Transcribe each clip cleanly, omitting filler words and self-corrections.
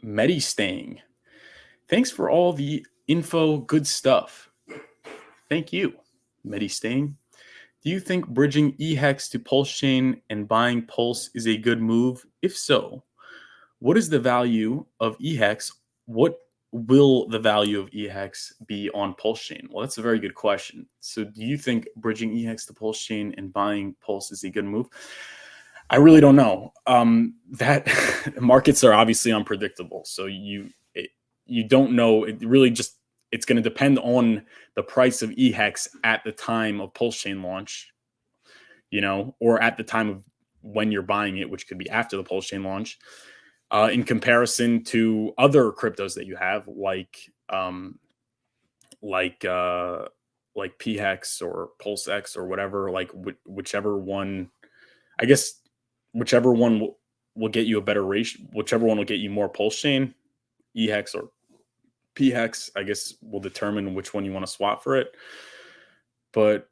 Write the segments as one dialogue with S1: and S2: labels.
S1: Medi staying. Thanks for all the info. Good stuff. Thank you, Medi staying. Do you think bridging eHex to Pulsechain and buying Pulse is a good move? If so, what is the value of eHex? What will the value of eHex be on Pulsechain? Well, that's a very good question. So, do you think bridging eHex to Pulsechain and buying Pulse is a good move? I really don't know. That markets are obviously unpredictable, so you don't know. It really just it's going to depend on the price of eHex at the time of Pulsechain launch, or at the time of when you're buying it, which could be after the Pulsechain launch, in comparison to other cryptos that you have, like pHex or Pulsex or whatever, like whichever one. I guess whichever one will get you a better ratio, whichever one will get you more Pulsechain, eHex or pHex, I guess will determine which one you want to swap for it. But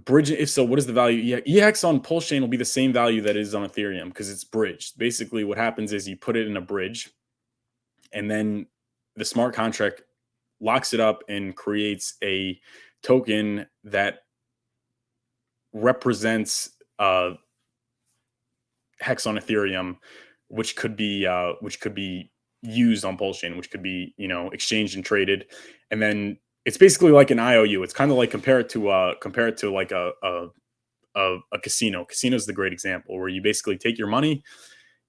S1: bridge, if so, what is the value? eHex on Pulsechain will be the same value that is on Ethereum because it's bridged. Basically, what happens is you put it in a bridge, and then the smart contract locks it up and creates a token that represents hex on Ethereum, which could be used on Pulsechain, which could be exchanged and traded, and then it's basically like an IOU. It's kind of like compare it to like a casino. Casino is the great example where you basically take your money,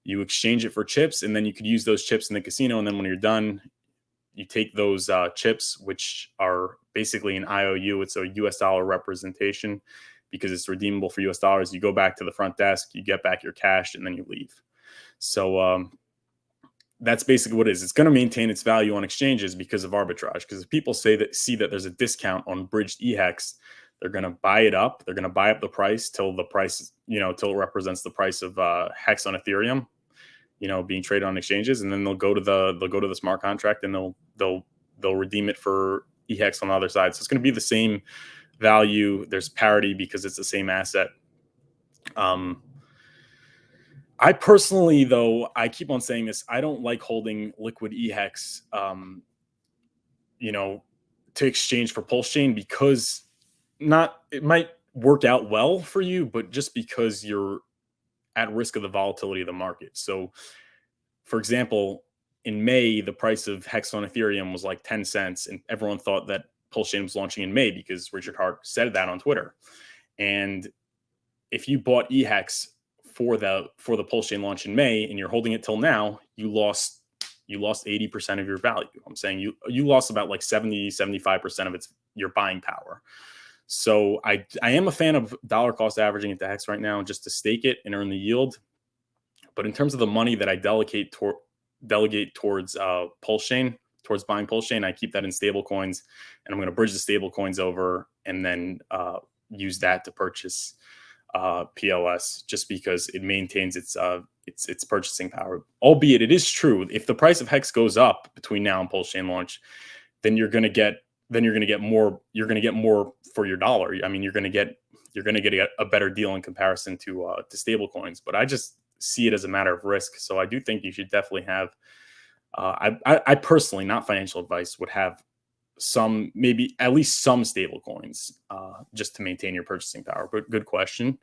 S1: you exchange it for chips, and then you could use those chips in the casino. And then when you're done, you take those chips, which are basically an IOU. It's a US dollar representation because it's redeemable for US dollars. You go back to the front desk, you get back your cash, and then you leave. So that's basically what it is. It's going to maintain its value on exchanges because of arbitrage. Because if people see that there's a discount on bridged eHex, they're going to buy it up. They're going to buy up the price till the price, till it represents the price of hex on Ethereum, being traded on exchanges, and then they'll go to the smart contract and they'll redeem it for eHex on the other side. So it's going to be the same value. There's parity because it's the same asset. I personally, though, I keep on saying this, I don't like holding liquid eHex, to exchange for Pulsechain because it might work out well for you, but just because you're at risk of the volatility of the market. So, for example, in May, the price of hex on Ethereum was like 10 cents, and everyone thought that Pulsechain was launching in May because Richard Hart said that on Twitter. And if you bought eHex for the Pulsechain launch in May and you're holding it till now, you lost 80% of your value. I'm saying you lost about like 70-75% of your buying power. So I am a fan of dollar cost averaging into hex right now just to stake it and earn the yield. But in terms of the money that I delegate towards Pulsechain, towards buying Pulsechain, I keep that in stable coins, and I'm going to bridge the stable coins over and then use that to purchase PLS, just because it maintains its purchasing power. Albeit it is true, if the price of hex goes up between now and Pulsechain launch, then you're going to get more for your dollar. I mean, you're going to get a better deal in comparison to stable coins. But I just see it as a matter of risk. So I do think you should definitely have. I personally, not financial advice, would have maybe at least some stable coins just to maintain your purchasing power. But good question.